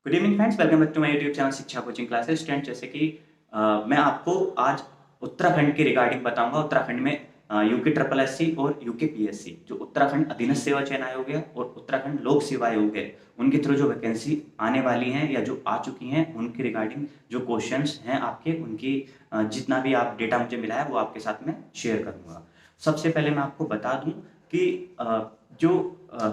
Good evening friends, welcome back to my YouTube channel Shiksha coaching classes. Student, जैसे कि मैं आपको आज उत्तराखंड के रिगार्डिंग बताऊंगा। उत्तराखंड में यूके ट्रिपल एससी और यूके पीएससी, जो उत्तराखंड अधीनस्थ सेवा चयन आयोग है और उत्तराखंड लोक सेवा आयोग है, उनके थ्रू जो वैकेंसी आने वाली हैं या जो आ चुकी हैं, उनके रिगार्डिंग जो क्वेश्चंस हैं आपके, उनकी जितना भी आप डेटा मुझे मिला है वो आपके साथ में शेयर करूंगा। सबसे पहले मैं आपको बता दूं कि जो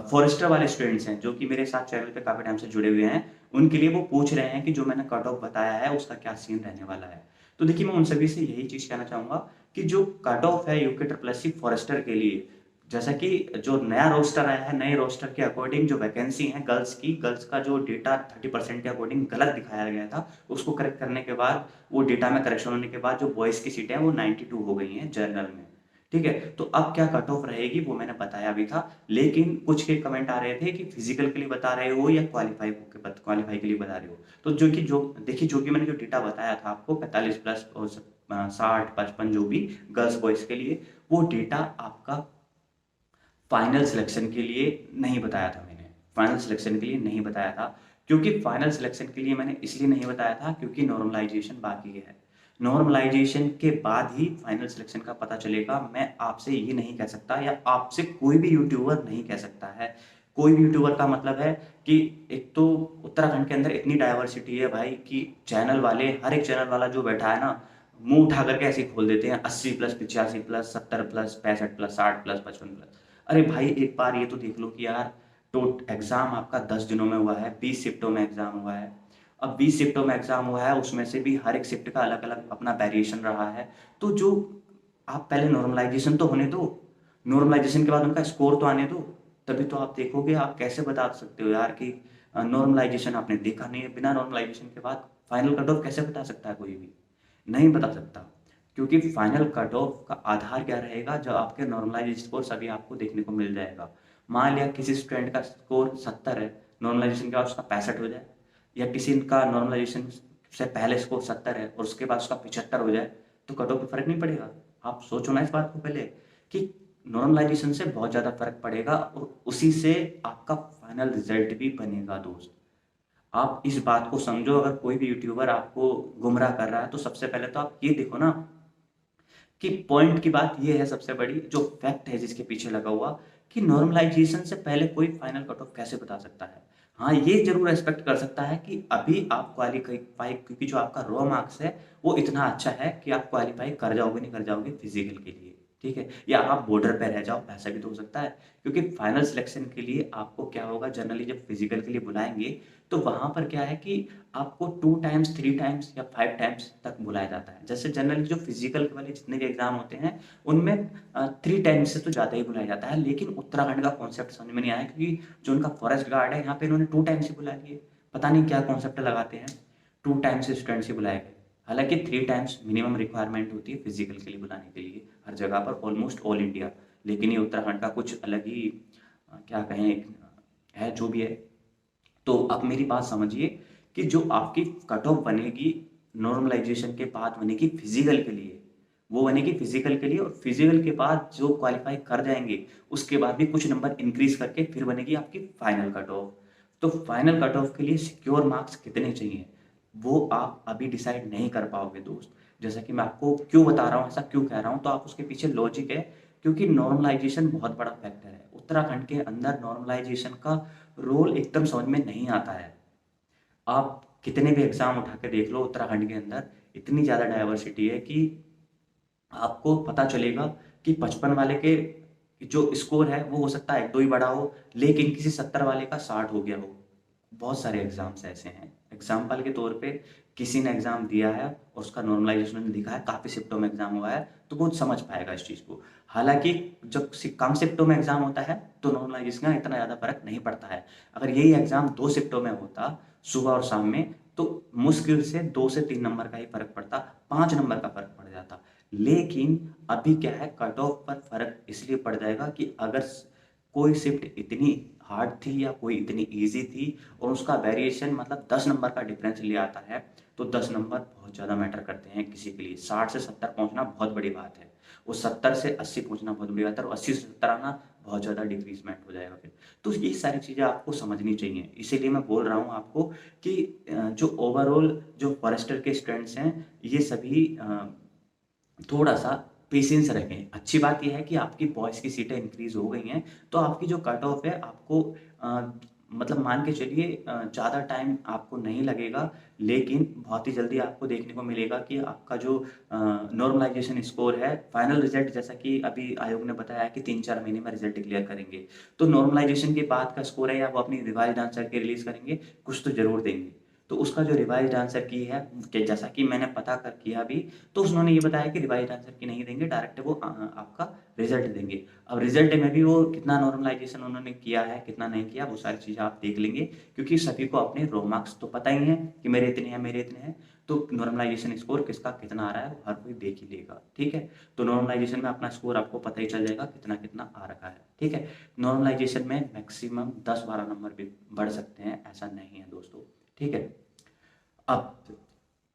फॉरेस्टर वाले स्टूडेंट्स हैं जो कि मेरे साथ चैनल पे काफ़ी टाइम से जुड़े हुए हैं, उनके लिए वो पूछ रहे हैं कि जो मैंने कट ऑफ बताया है उसका क्या सीन रहने वाला है। तो देखिए, मैं उन सभी से यही चीज़ कहना चाहूँगा कि जो कट ऑफ है UK triple S C forester के लिए, जैसा कि जो नया रोस्टर आया है, नए रोस्टर के अकॉर्डिंग जो वैकेंसी है गर्ल्स का जो डेटा 30% के अकॉर्डिंग गलत दिखाया गया था, उसको करेक्ट करने के बाद, वो डेटा में करेक्शन होने के बाद जो बॉयज़ की सीटें हैं वो 92 हो गई हैं जनरल में। ठीक है, तो अब क्या कट ऑफ रहेगी वो मैंने बताया भी था, लेकिन कुछ के कमेंट आ रहे थे कि फिजिकल के लिए बता रहे हो या क्वालिफाई के लिए बता रहे हो। तो जो देखिए, जो कि मैंने जो डेटा बताया था आपको 45 प्लस और 60-55 जो भी गर्ल्स बॉयज के लिए, वो डेटा आपका फाइनल सिलेक्शन के लिए नहीं बताया था। मैंने फाइनल सिलेक्शन के लिए नहीं बताया था, क्योंकि फाइनल सिलेक्शन के लिए मैंने इसलिए नहीं बताया था क्योंकि नॉर्मलाइजेशन बाकी है। नॉर्मलाइजेशन के बाद ही फाइनल सिलेक्शन का पता चलेगा। मैं आपसे ये नहीं कह सकता, या आपसे कोई भी यूट्यूबर नहीं कह सकता है। कोई भी यूट्यूबर का मतलब है कि एक तो उत्तराखंड के अंदर इतनी डाइवर्सिटी है भाई, कि चैनल वाले, हर एक चैनल वाला जो बैठा है ना, मुंह उठा करके ऐसे ही खोल देते हैं 80 plus, 85 plus, 70 plus, 65 plus, 60 plus, 55 plus. अरे भाई, एक बार ये तो देख लो कि यार, तो एग्जाम आपका 10 दिनों में हुआ है, 20 शिफ्टों में एग्जाम हुआ है। अब 20 शिफ्टों में एग्जाम हुआ है, उसमें से भी हर एक शिफ्ट का अलग अलग अपना वेरिएशन रहा है। तो जो आप पहले नॉर्मलाइजेशन तो होने दो, नॉर्मलाइजेशन के बाद उनका स्कोर तो आने दो, तभी तो आप देखोगे। आप कैसे बता सकते हो यार कि नॉर्मलाइजेशन आपने देखा नहीं है? बिना नॉर्मलाइजेशन के बाद फाइनल कट ऑफ कैसे बता सकता है? कोई भी नहीं बता सकता, क्योंकि फाइनल कट ऑफ का आधार क्या रहेगा? जब आपके नॉर्मलाइज स्कोर सभी आपको देखने को मिल जाएगा। मान लिया किसी स्टूडेंट का स्कोर 70 है, नॉर्मलाइजेशन के बाद उसका 65 हो जाए, या किसी का नॉर्मलाइजेशन से पहले स्कोर 70 है और उसके बाद उसका 75 हो जाए, तो कट ऑफ में फर्क नहीं पड़ेगा? आप सोचो ना इस बात को पहले, कि नॉर्मलाइजेशन से बहुत ज़्यादा फर्क पड़ेगा और उसी से आपका फाइनल रिजल्ट भी बनेगा दोस्त। आप इस बात को समझो। अगर कोई भी यूट्यूबर आपको गुमराह कर रहा है, तो सबसे पहले तो आप ये देखो ना कि पॉइंट की बात ये है, सबसे बड़ी जो फैक्ट है जिसके पीछे लगा हुआ, कि नॉर्मलाइजेशन से पहले कोई फाइनल कट ऑफ कैसे बता सकता है? हाँ, ये जरूर एक्सपेक्ट कर सकता है कि अभी आप क्वालिफाई, क्योंकि जो आपका रॉ मार्क्स है वो इतना अच्छा है कि आप क्वालिफाई कर जाओगे, नहीं कर जाओगे फिजिकल के लिए। ठीक है, या आप बॉर्डर पे रह जाओ, ऐसा भी तो हो सकता है। क्योंकि फाइनल सिलेक्शन के लिए आपको क्या होगा, जनरली जब फिजिकल के लिए बुलाएंगे, तो वहां पर क्या है कि आपको 2 टाइम्स, 3 टाइम्स या 5 टाइम्स तक बुलाया जाता है। जैसे जनरली जो फिजिकल वाले जितने भी एग्जाम होते हैं, उनमें 3 टाइम्स से तो ज़्यादा ही बुलाया जाता है। लेकिन उत्तराखंड का कॉन्सेप्ट समझ में नहीं आया, क्योंकि जो उनका फॉरेस्ट गार्ड है, यहाँ पे इन्होंने 2 टाइम्स ही बुला लिए। पता नहीं क्या कॉन्सेप्ट लगाते हैं, 2 टाइम्स स्टूडेंट्स ही बुलाए गए। हालांकि 3 टाइम्स मिनिमम रिक्वायरमेंट होती है फिजिकल के लिए बुलाने के लिए, हर जगह पर, ऑलमोस्ट ऑल इंडिया। लेकिन ये उत्तराखंड का कुछ अलग ही क्या कहें, है जो भी है। तो अब मेरी बात समझिए कि जो आपकी कट ऑफ बनेगी नॉर्मलाइजेशन के बाद, बनेगी फिजिकल के लिए। वो बनेगी फिजिकल के लिए, और फिजिकल के बाद जो क्वालिफाई कर जाएंगे, उसके बाद भी कुछ नंबर इंक्रीज करके फिर बनेगी आपकी फाइनल कट ऑफ। तो फाइनल कट ऑफ के लिए सिक्योर मार्क्स कितने चाहिए, वो आप अभी डिसाइड नहीं कर पाओगे दोस्त। जैसा कि मैं आपको क्यों बता रहा हूँ, ऐसा क्यों कह रहा हूँ, तो आप उसके पीछे लॉजिक है। क्योंकि नॉर्मलाइजेशन बहुत बड़ा फैक्टर है उत्तराखंड के अंदर। नॉर्मलाइजेशन का रोल एकदम समझ में नहीं आता है। आप कितने भी एग्जाम उठा के देख लो, उत्तराखंड के अंदर इतनी ज़्यादा डाइवर्सिटी है कि आपको पता चलेगा कि 55 वाले के जो स्कोर है वो हो सकता है 1-2 ही बढ़ा हो, लेकिन किसी 70 वाले का 60 हो गया हो। बहुत सारे एग्जाम्स ऐसे हैं। एग्जाम्पल के तौर पे, किसी ने एग्जाम दिया है और उसका नॉर्मलाइजेशन ने दिखा है, काफ़ी शिफ्टों में एग्जाम हुआ है, तो वो समझ पाएगा इस चीज़ को। हालांकि जब कम शिफ्टों में एग्जाम होता है, तो नॉर्मलाइजेशन का इतना ज़्यादा फर्क नहीं पड़ता है। अगर यही एग्जाम 2 शिफ्टों में होता, सुबह और शाम में, तो मुश्किल से 2 से 3 नंबर का ही फर्क पड़ता, 5 नंबर का फर्क पड़ जाता। लेकिन अभी क्या है, कट ऑफ पर फर्क इसलिए पड़ जाएगा कि अगर कोई शिफ्ट इतनी हार्ड थी या कोई इतनी इजी थी, और उसका वेरिएशन मतलब 10 नंबर का डिफरेंस ले आता है, तो 10 नंबर बहुत ज़्यादा मैटर करते हैं किसी के लिए। 60 से 70 पहुंचना बहुत बड़ी बात है। वो 70 से 80 पहुंचना बहुत बड़ी बात है, और 80 से 70 आना बहुत ज़्यादा डिक्रीजमेंट हो जाएगा फिर। तो ये सारी चीज़ें आपको समझनी चाहिए, इसीलिए मैं बोल रहा हूँ आपको कि जो ओवरऑल जो फॉरेस्टर के स्टूडेंट्स हैं, ये सभी थोड़ा सा पेशेंस रखें। अच्छी बात यह है कि आपकी बॉयज़ की सीटें इंक्रीज़ हो गई हैं, तो आपकी जो कट ऑफ है आपको मतलब मान के चलिए ज़्यादा टाइम आपको नहीं लगेगा, लेकिन बहुत ही जल्दी आपको देखने को मिलेगा कि आपका जो नॉर्मलाइजेशन स्कोर है, फाइनल रिजल्ट जैसा कि अभी आयोग ने बताया है कि 3-4 महीने में रिजल्ट डिक्लेयर करेंगे। तो नॉर्मलाइजेशन के बाद का स्कोर है या वो अपनी रिवाइज्ड आंसर के रिलीज़ करेंगे, कुछ तो ज़रूर देंगे। तो उसका जो रिवाइज्ड आंसर की है, कि जैसा कि मैंने पता कर किया अभी, तो उन्होंने ये बताया कि रिवाइज्ड आंसर की नहीं देंगे, डायरेक्ट वो आपका रिजल्ट देंगे। अब रिजल्ट में भी वो कितना नॉर्मलाइजेशन उन्होंने किया है, कितना नहीं किया, वो सारी चीज़ें आप देख लेंगे, क्योंकि सभी को अपने रो मार्क्स तो पता ही है कि मेरे इतने हैं, मेरे इतने हैं। तो नॉर्मलाइजेशन स्कोर किसका कितना आ रहा है वो हर कोई देख ही लेगा, ठीक है। तो नॉर्मलाइजेशन में अपना स्कोर आपको पता ही चल जाएगा कितना कितना आ रखा है, ठीक है। नॉर्मलाइजेशन में मैक्सिमम 10-12 नंबर भी बढ़ सकते हैं, ऐसा नहीं है दोस्तों, ठीक है। अब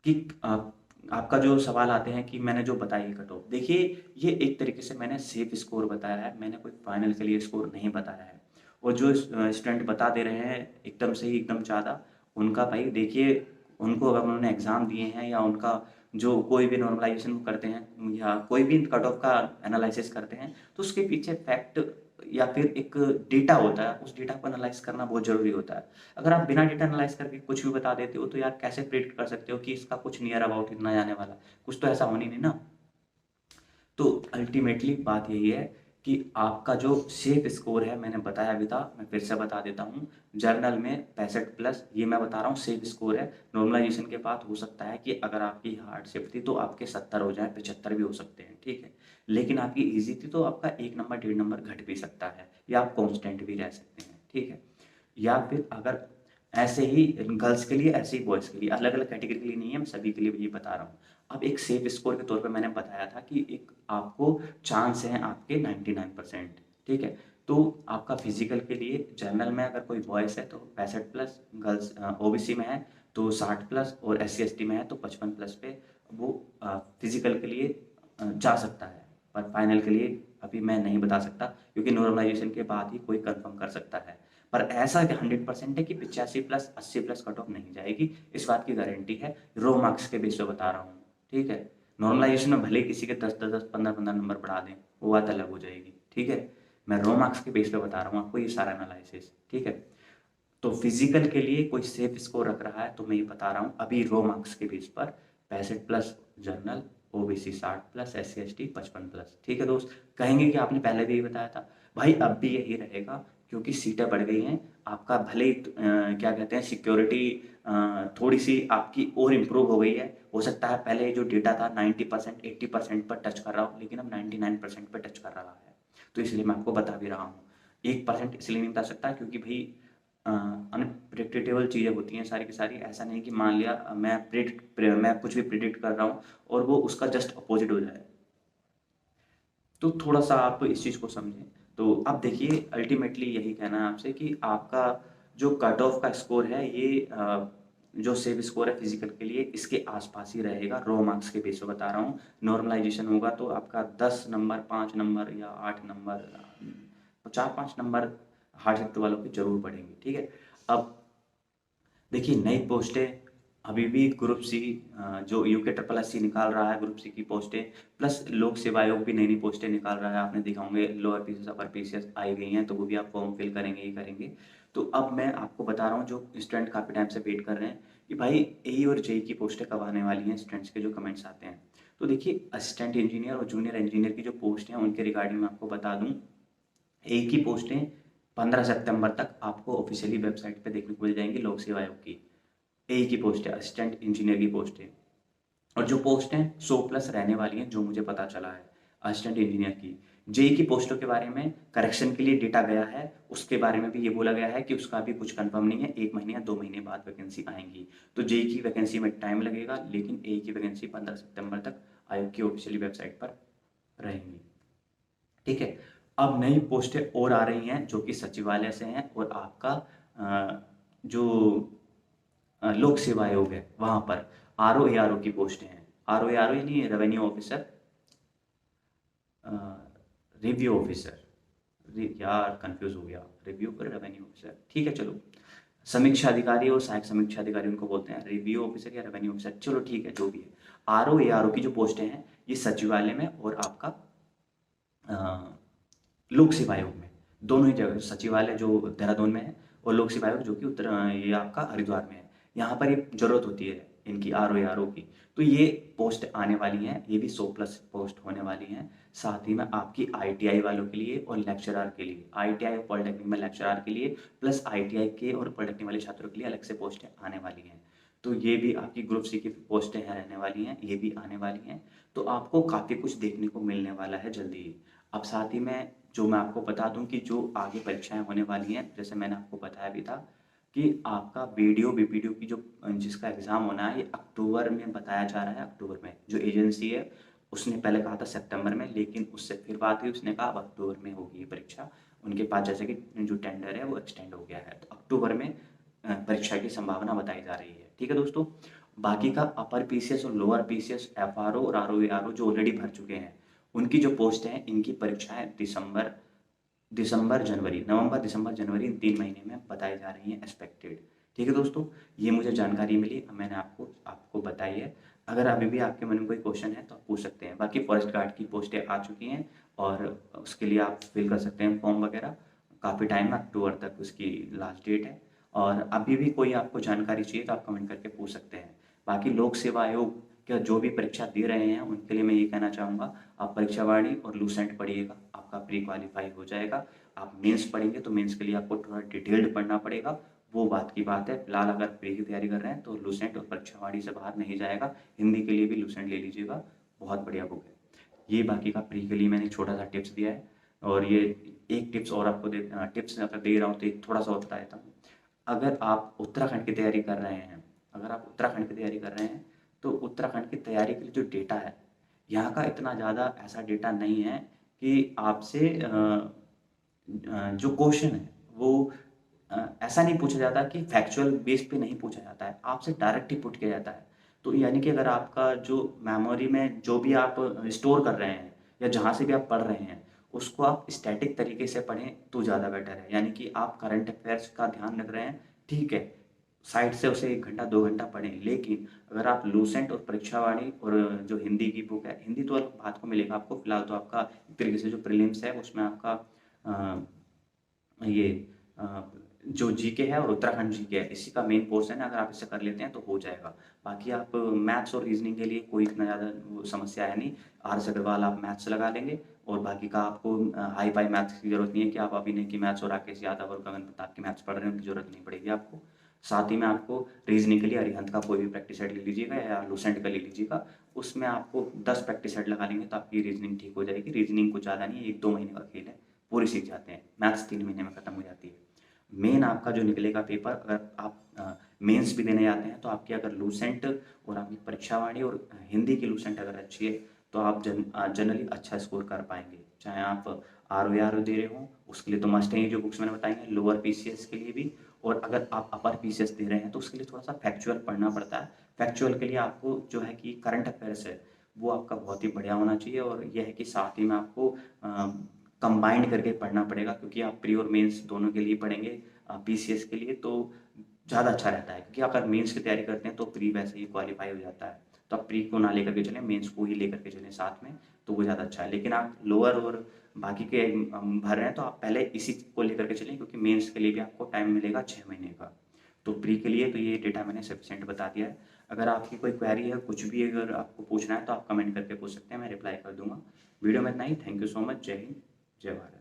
कि आपका जो सवाल आते हैं कि मैंने जो बताई कट ऑफ, देखिए ये एक तरीके से मैंने सेफ स्कोर बताया है, मैंने कोई फाइनल के लिए स्कोर नहीं बताया है। और जो स्टूडेंट बता दे रहे हैं एकदम से ही एकदम ज़्यादा, उनका भाई देखिए, उनको अगर उन्होंने एग्ज़ाम दिए हैं या उनका जो कोई भी नॉर्मलाइजेशन करते हैं या कोई भी कट ऑफ का एनालिसिस करते हैं, तो उसके पीछे फैक्ट या फिर एक डेटा होता है, उस डेटा को एनालाइज करना बहुत ज़रूरी होता है। अगर आप बिना डेटा एनालाइज करके कुछ भी बता देते हो, तो यार कैसे प्रिडिक्ट कर सकते हो कि इसका कुछ नियर अबाउट इतना जाने वाला है? कुछ तो ऐसा होना ही नहीं ना। तो अल्टीमेटली बात यही है कि आपका जो सेफ स्कोर है, मैंने बताया भी था, मैं फिर से बता देता हूँ। जर्नल में 65+, ये मैं बता रहा हूँ सेफ स्कोर है। नॉर्मलाइजेशन के बाद हो सकता है कि अगर आपकी हार्ड शिफ्ट थी तो आपके 70 हो जाए, 75 भी हो सकते हैं, ठीक है। लेकिन आपकी ईजी थी तो आपका 1 नंबर 1.5 नंबर घट भी सकता है, या आप कॉन्स्टेंट भी रह सकते हैं, ठीक है। या फिर अगर ऐसे ही गर्ल्स के लिए, ऐसे ही बॉयज़ के लिए, अलग अलग कैटेगरी के लिए नहीं है, मैं सभी के लिए ये बता रहा हूँ। अब एक सेफ स्कोर के तौर पे मैंने बताया था कि एक आपको चांस है आपके 99%, ठीक है। तो आपका फिजिकल के लिए जनरल में अगर कोई बॉयज़ है तो 65+, गर्ल्स ओबीसी में है तो 60+, और SC ST में है तो 55+ पे वो फिजिकल के लिए जा सकता है। पर फाइनल के लिए अभी मैं नहीं बता सकता, क्योंकि नॉर्मलाइजेशन के बाद ही कोई कंफर्म कर सकता है। पर ऐसा कि 100% है कि 85+, 80+ कट ऑफ नहीं जाएगी, इस बात की गारंटी है। रो मार्क्स के बेस पे बता रहा हूँ, ठीक है। नॉर्मलाइजेशन में भले ही किसी के 10-10, 15-15 नंबर बढ़ा दें, वो बात अलग हो जाएगी, ठीक है। मैं रो मार्क्स के बेस पे बता रहा हूँ आपको ये सारा एनालिसिस, ठीक है। तो फिजिकल के लिए कोई सेफ स्कोर रख रहा है तो मैं ये बता रहा हूँ अभी रो मार्क्स के बेस पर 65+ जनरल, ओबीसी 60+, SC ST 55+, ठीक है दोस्त। कहेंगे कि आपने पहले भी यही बताया था, भाई अब भी यही रहेगा, क्योंकि सीटें बढ़ गई हैं। आपका भले ही क्या कहते हैं, सिक्योरिटी थोड़ी सी आपकी और इम्प्रूव हो गई है। हो सकता है पहले जो डेटा था 90%, 80% पर टच कर रहा हो, लेकिन अब 99% पर टच कर रहा है। तो इसलिए मैं आपको बता भी रहा हूँ। 1% इसलिए नहीं बता सकता क्योंकि भाई अनप्रेडिक्टेबल चीज़ें होती हैं सारी की सारी। ऐसा नहीं कि मान लिया मैं कुछ भी प्रिडिक्ट कर रहा हूँ और वो उसका जस्ट अपोजिट हो जाए। तो थोड़ा सा आप इस चीज़ को समझें। तो अब देखिए अल्टीमेटली यही कहना है आपसे कि आपका जो कट ऑफ का स्कोर है ये जो सेव स्कोर है फिजिकल के लिए इसके आसपास ही रहेगा। रो मार्क्स के बेस पे बता रहा हूँ। नॉर्मलाइजेशन होगा तो आपका 10 नंबर, 5 नंबर या 8 नंबर, 4-5 नंबर हार्ड शिफ्ट वालों के जरूर पड़ेंगे, ठीक है। अब देखिए नई पोस्टें अभी भी ग्रुप सी जो यूके ट्रिपल एस सी निकाल रहा है, ग्रुप सी की पोस्टें, प्लस लोक सेवा आयोग भी नई नई पोस्टें निकाल रहा है। आपने देखा होंगे लोअर पीसीएस अपर पीसीएस आई गई हैं, तो वो भी आप फॉर्म फिल करेंगे ही करेंगे। तो अब मैं आपको बता रहा हूँ जो स्टूडेंट काफ़ी टाइम से वेट कर रहे हैं कि भाई ए और जेई की पोस्टें कब आने वाली हैं, स्टूडेंट्स के जो कमेंट्स आते हैं। तो देखिए असिस्टेंट इंजीनियर और जूनियर इंजीनियर की जो पोस्ट हैं उनके रिगार्डिंग मैं आपको बता दूँ, एक ही पोस्टें 15 सितंबर तक आपको ऑफिशियली वेबसाइट पे देखने को मिल जाएंगी लोक सेवा आयोग की। एक ही पोस्ट है, असिस्टेंट इंजीनियर की पोस्ट है। और जो पोस्ट हैं 100+ रहने वाली हैं, जो मुझे पता चला है असिस्टेंट इंजीनियर की। जेई की पोस्टों के बारे में करेक्शन के लिए डेटा गया है, उसके बारे में भी ये बोला गया है कि उसका भी कुछ कंफर्म नहीं है, 1 महीने या 2 महीने बाद वैकेंसी आएंगी। तो जेई की वैकेंसी में टाइम लगेगा, लेकिन ए की वैकेंसी 15 सितंबर तक आयोग की ऑफिशियली वेबसाइट पर रहेंगी, ठीक है। अब नई पोस्टें और आ रही हैं जो कि सचिवालय से हैं, और आपका जो लोक सेवा आयोग है वहाँ पर RO ARO की पोस्टें हैं। RO ARO यानी रेवेन्यू ऑफिसर, रिव्यू ऑफिसर, यार कंफ्यूज हो गया, रिव्यू पर रेवेन्यू ऑफिसर, ठीक है चलो। समीक्षा अधिकारी और सहायक समीक्षा अधिकारी उनको बोलते हैं, रिव्यू ऑफिसर या रेवेन्यू ऑफिसर, चलो ठीक है जो भी है। आरओ एआरओ की जो पोस्टें हैं ये सचिवालय में और आपका लोक सेवा आयोग में, दोनों ही जगह, सचिवालय जो देहरादून में है और लोक सेवा आयोग जो कि ये आपका हरिद्वार में है, यहाँ पर ये जरूरत होती है इनकी आरओ की। तो ये पोस्ट आने वाली हैं, ये भी 100+ पोस्ट होने वाली हैं। साथ ही में आपकी आईटीआई वालों के लिए और लेक्चरार के लिए, आईटीआई और पॉलिटेक्निक में लेक्चरार के लिए प्लस आईटीआई के और पॉलिटेक्निक वाले छात्रों के लिए अलग से पोस्टें आने वाली हैं। तो ये भी आपकी ग्रुप सी की पोस्टें हैं रहने वाली हैं, ये भी आने वाली हैं। तो आपको काफ़ी कुछ देखने को मिलने वाला है जल्दी ही। अब साथ ही में जो मैं आपको बता दूं कि जो आगे परीक्षाएं होने वाली हैं, जैसे मैंने आपको बताया भी था कि आपका वीडियो बीपीडीओ की जो जिसका एग्ज़ाम होना है ये अक्टूबर में बताया जा रहा है। अक्टूबर में जो एजेंसी है उसने पहले कहा था सितंबर में, लेकिन उससे फिर बात हुई, उसने कहा अब अक्टूबर में होगी ये परीक्षा। उनके पास जैसे कि जो टेंडर है वो एक्सटेंड हो गया है, तो अक्टूबर में परीक्षा की संभावना बताई जा रही है। ठीक है दोस्तों, बाकी का अपर पीसीएस और लोअर पीसीएस, एफआरओ और आरओ जो ऑलरेडी भर चुके हैं उनकी जो पोस्ट हैं, इनकी परीक्षाएं नवंबर दिसंबर जनवरी इन 3 महीने में बताई जा रही हैं एक्सपेक्टेड। ठीक है दोस्तों, ये मुझे जानकारी मिली, मैंने आपको बताई है। अगर अभी भी आपके मन में कोई क्वेश्चन है तो आप पूछ सकते हैं। बाकी फॉरेस्ट गार्ड की पोस्टें आ चुकी हैं और उसके लिए आप फिल कर सकते हैं फॉर्म वगैरह, काफ़ी टाइम है, अक्टूबर तक उसकी लास्ट डेट है। और अभी भी कोई आपको जानकारी चाहिए तो आप कमेंट करके पूछ सकते हैं। बाकी लोक सेवा आयोग क्या जो भी परीक्षा दे रहे हैं उनके लिए मैं ये कहना चाहूँगा, आप परीक्षा वाणी और लूसेंट पढ़िएगा, आपका प्री क्वालिफाई हो जाएगा। आप मेंस पढ़ेंगे तो मेंस के लिए आपको थोड़ा डिटेल्ड पढ़ना पड़ेगा, वो बात की बात है। फिलहाल अगर प्री की तैयारी कर रहे हैं तो लूसेंट और परीक्षा वाणी से बाहर नहीं जाएगा। हिंदी के लिए भी लूसेंट ले लीजिएगा, बहुत बढ़िया बुक है ये। बाकी का प्री के लिए मैंने छोटा सा टिप्स दिया है, और ये एक टिप्स और आपको टिप्स अगर दे रहा हूँ तो एक थोड़ा सा और बता देता हूँ। अगर आप उत्तराखंड की तैयारी कर रहे हैं, तो उत्तराखंड की तैयारी के लिए जो डेटा है, यहाँ का इतना ज़्यादा ऐसा डेटा नहीं है कि आपसे जो क्वेश्चन है वो ऐसा नहीं पूछा जाता कि फैक्चुअल बेस पे नहीं पूछा जाता है, आपसे डायरेक्ट ही पुट किया जाता है। तो यानी कि अगर आपका जो मेमोरी में जो भी आप स्टोर कर रहे हैं या जहाँ से भी आप पढ़ रहे हैं उसको आप स्टैटिक तरीके से पढ़ें तो ज़्यादा बेटर है। यानी कि आप करंट अफेयर्स का ध्यान रख रहे हैं, ठीक है, साइड से उसे 1 घंटा 2 घंटा पढ़ें। लेकिन अगर आप लूसेंट और परीक्षावाणी और जो हिंदी की बुक है, हिंदी तो अलग बात को मिलेगा आपको, फिलहाल तो आपका एक तरीके से जो प्रीलिम्स है उसमें आपका ये जो जीके है और उत्तराखंड जीके है, इसी का मेन पोर्शन है। अगर आप इसे कर लेते हैं तो हो जाएगा। बाकी आप मैथ्स और रीजनिंग के लिए कोई इतना ज़्यादा समस्या है नहीं, आर.एस. अग्रवाल आप मैथ्स लगा लेंगे। और बाकी का आपको हाई फाई मैथ्स की जरूरत नहीं है कि आप अभिनय की मैथ्स और राकेश यादव और गगन प्रताप की मैथ्स पढ़ रहे हैं, उनकी जरूरत नहीं पड़ेगी आपको। साथ ही में आपको रीजनिंग के लिए अरिहंत का कोई भी प्रैक्टिस सेट ले लीजिएगा या लूसेंट का ले लीजिएगा, उसमें आपको 10 प्रैक्टिस सेट लगा लेंगे तो आपकी रीजनिंग ठीक हो जाएगी। रीजनिंग कुछ ज़्यादा नहीं है, 1-2 महीने का खेल है, पूरी सीख जाते हैं। मैथ्स 3 महीने में खत्म हो जाती है। मेन आपका जो निकलेगा पेपर, अगर आप मेंस भी देने जाते हैं तो आपकी अगर लूसेंट और आपकी परीक्षावाणी और हिंदी की लूसेंट अगर अच्छी है तो आप जनरली अच्छा स्कोर कर पाएंगे। चाहे आप आर दे रहे हो उसके लिए तो मस्ट है जो बुक्स मैंने बताई हैं, लोअर पीसीएस के लिए भी। और अगर आप अपर पीसीएस दे रहे हैं तो उसके लिए थोड़ा सा फैक्चुअल पढ़ना पड़ता है। फैक्चुअल के लिए आपको जो है कि करंट अफेयर्स है वो आपका बहुत ही बढ़िया होना चाहिए। और यह है कि साथ ही में आपको कंबाइंड करके पढ़ना पड़ेगा, क्योंकि आप प्री और मेंस दोनों के लिए पढ़ेंगे पीसीएस के लिए तो ज़्यादा अच्छा रहता है। क्योंकि अगर मेंस की तैयारी करते हैं तो प्री वैसे ही क्वालिफाई हो जाता है, तो आप प्री को ना लेकर के चलें, मेंस को ही लेकर के चलें साथ में, तो वो ज़्यादा अच्छा है। लेकिन आप लोअर और बाकी के भर रहे हैं तो आप पहले इसी को लेकर के चलें, क्योंकि मेंस के लिए भी आपको टाइम मिलेगा 6 महीने का। तो प्री के लिए तो ये डेटा मैंने सफिशिएंट बता दिया है। अगर आपकी कोई क्वेरी है, कुछ भी अगर आपको पूछना है तो आप कमेंट करके पूछ सकते हैं, मैं रिप्लाई कर दूंगा। वीडियो में इतना ही। Thank you so much. जय हिंद, जय भारत।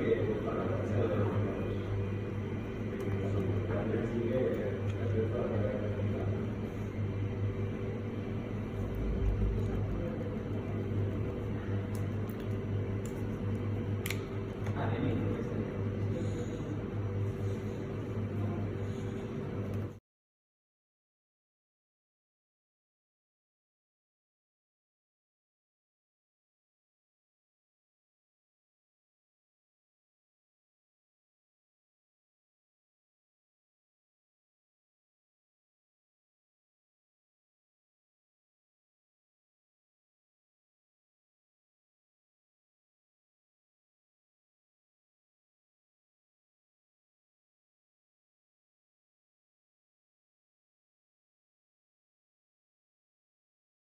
के